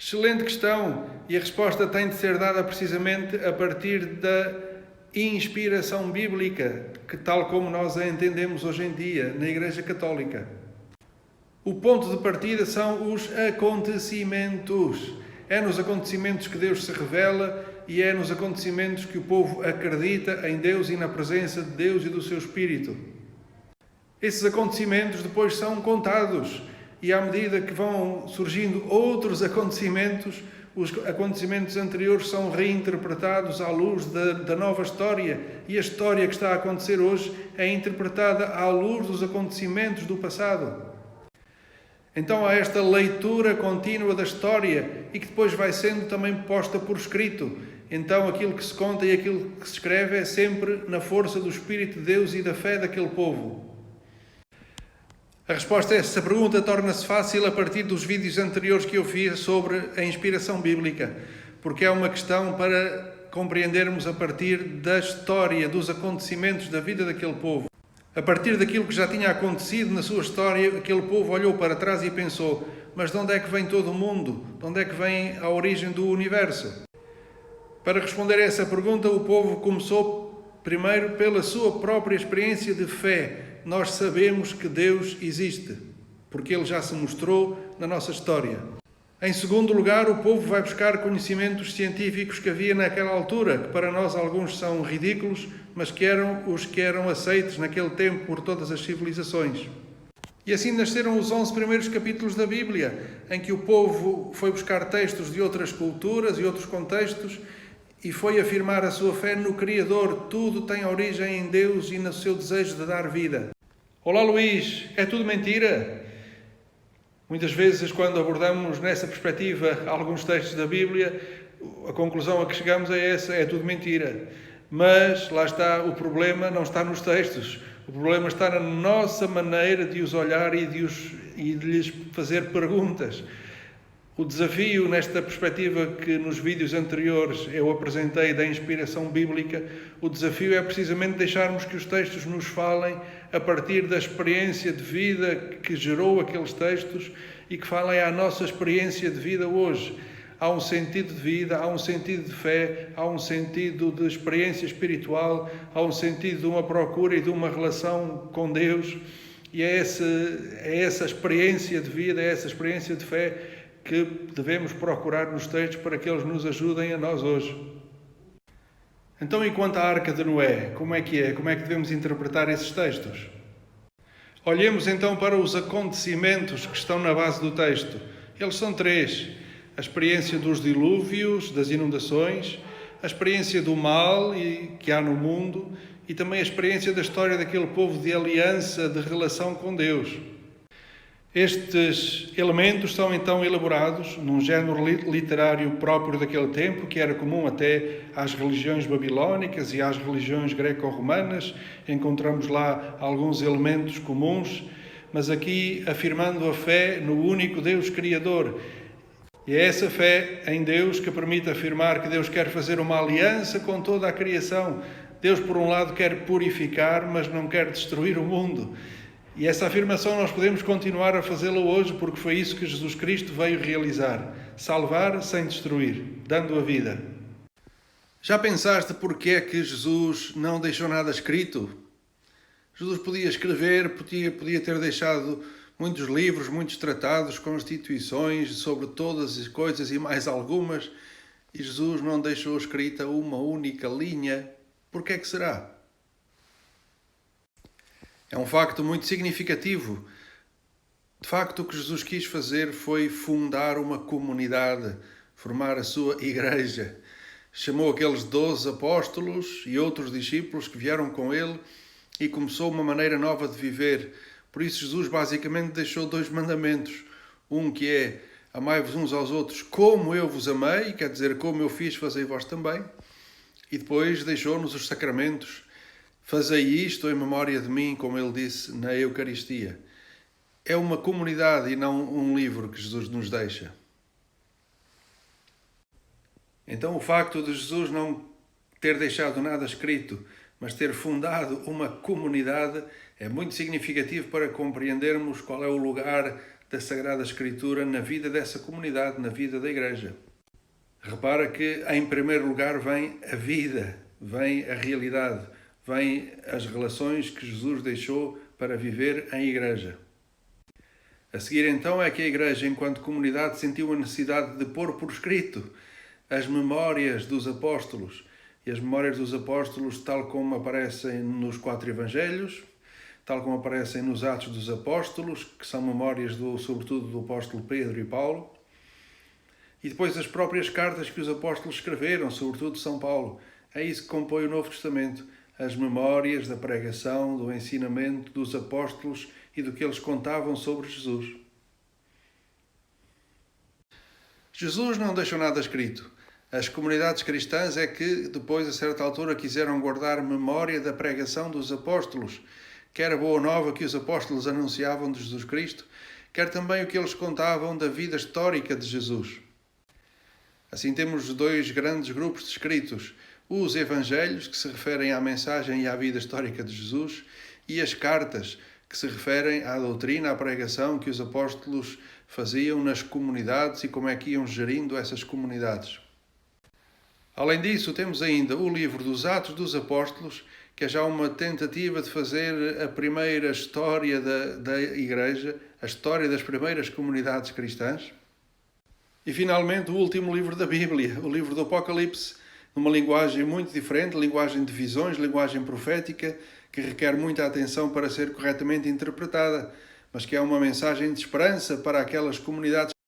Excelente questão, e a resposta tem de ser dada precisamente a partir da inspiração bíblica, que tal como nós a entendemos hoje em dia na Igreja Católica. O ponto de partida são os acontecimentos. É nos acontecimentos que Deus se revela e é nos acontecimentos que o povo acredita em Deus e na presença de Deus e do seu Espírito. Esses acontecimentos depois são contados e à medida que vão surgindo outros acontecimentos, os acontecimentos anteriores são reinterpretados à luz da nova história e a história que está a acontecer hoje é interpretada à luz dos acontecimentos do passado. Então há esta leitura contínua da história e que depois vai sendo também posta por escrito. Então aquilo que se conta e aquilo que se escreve é sempre na força do Espírito de Deus e da fé daquele povo. A resposta a essa pergunta torna-se fácil a partir dos vídeos anteriores que eu fiz sobre a inspiração bíblica, porque é uma questão para compreendermos a partir da história, dos acontecimentos da vida daquele povo. A partir daquilo que já tinha acontecido na sua história, aquele povo olhou para trás e pensou: mas de onde é que vem todo o mundo? De onde é que vem a origem do universo? Para responder a essa pergunta, o povo começou primeiro pela sua própria experiência de fé. Nós sabemos que Deus existe, porque Ele já se mostrou na nossa história. Em segundo lugar, o povo vai buscar conhecimentos científicos que havia naquela altura, que para nós alguns são ridículos, mas que eram os que eram aceitos naquele tempo por todas as civilizações. E assim nasceram os 11 primeiros capítulos da Bíblia, em que o povo foi buscar textos de outras culturas e outros contextos e foi afirmar a sua fé no Criador. Tudo tem origem em Deus e no seu desejo de dar vida. Olá Luís, é tudo mentira? Muitas vezes, quando abordamos nessa perspectiva alguns textos da Bíblia, a conclusão a que chegamos é essa: é tudo mentira. Mas lá está, o problema não está nos textos. O problema está na nossa maneira de os olhar e de lhes fazer perguntas. O desafio nesta perspectiva que nos vídeos anteriores eu apresentei da inspiração bíblica, o desafio é precisamente deixarmos que os textos nos falem a partir da experiência de vida que gerou aqueles textos e que falem à nossa experiência de vida hoje. Há um sentido de vida, há um sentido de fé, há um sentido de experiência espiritual, há um sentido de uma procura e de uma relação com Deus. E é essa experiência de vida, é essa experiência de fé que devemos procurar nos textos para que eles nos ajudem a nós hoje. Então, e quanto à Arca de Noé, como é que é? Como é que devemos interpretar esses textos? Olhemos então para os acontecimentos que estão na base do texto. Eles são 3. A experiência dos dilúvios, das inundações, a experiência do mal que há no mundo e também a experiência da história daquele povo de aliança, de relação com Deus. Estes elementos são então elaborados num género literário próprio daquele tempo, que era comum até às religiões babilónicas e às religiões greco-romanas. Encontramos lá alguns elementos comuns, mas aqui afirmando a fé no único Deus Criador. E é essa fé em Deus que permite afirmar que Deus quer fazer uma aliança com toda a criação. Deus, por um lado, quer purificar, mas não quer destruir o mundo. E essa afirmação nós podemos continuar a fazê-la hoje, porque foi isso que Jesus Cristo veio realizar: salvar sem destruir, dando a vida. Já pensaste porque é que Jesus não deixou nada escrito? Jesus podia escrever, podia ter deixado muitos livros, muitos tratados, constituições sobre todas as coisas e mais algumas, e Jesus não deixou escrita uma única linha. Por que é que será? É um facto muito significativo. De facto, o que Jesus quis fazer foi fundar uma comunidade, formar a sua igreja. Chamou aqueles 12 apóstolos e outros discípulos que vieram com ele e começou uma maneira nova de viver. Por isso, Jesus basicamente deixou 2 mandamentos. Um que é: amai-vos uns aos outros como eu vos amei, quer dizer, como eu fiz, fazei vós também. E depois deixou-nos os sacramentos. Fazei isto em memória de mim, como ele disse na Eucaristia. É uma comunidade e não um livro que Jesus nos deixa. Então o facto de Jesus não ter deixado nada escrito, mas ter fundado uma comunidade, é muito significativo para compreendermos qual é o lugar da Sagrada Escritura na vida dessa comunidade, na vida da Igreja. Repara que, em primeiro lugar, vem a vida, vem a realidade, vem as relações que Jesus deixou para viver em Igreja. A seguir, então, é que a Igreja, enquanto comunidade, sentiu a necessidade de pôr por escrito as memórias dos apóstolos. E as memórias dos apóstolos, tal como aparecem nos 4 Evangelhos, tal como aparecem nos Atos dos Apóstolos, que são memórias, sobretudo, do apóstolo Pedro e Paulo, e depois as próprias cartas que os apóstolos escreveram, sobretudo São Paulo. É isso que compõe o Novo Testamento, as memórias da pregação, do ensinamento dos apóstolos e do que eles contavam sobre Jesus. Jesus não deixou nada escrito. As comunidades cristãs é que, depois, a certa altura, quiseram guardar memória da pregação dos apóstolos, quer a boa nova que os apóstolos anunciavam de Jesus Cristo, quer também o que eles contavam da vida histórica de Jesus. Assim temos 2 grandes grupos de escritos: os Evangelhos, que se referem à mensagem e à vida histórica de Jesus, e as cartas, que se referem à doutrina, à pregação que os apóstolos faziam nas comunidades e como é que iam gerindo essas comunidades. Além disso, temos ainda o livro dos Atos dos Apóstolos, que é já uma tentativa de fazer a primeira história da Igreja, a história das primeiras comunidades cristãs. E, finalmente, o último livro da Bíblia, o livro do Apocalipse, numa linguagem muito diferente, linguagem de visões, linguagem profética, que requer muita atenção para ser corretamente interpretada, mas que é uma mensagem de esperança para aquelas comunidades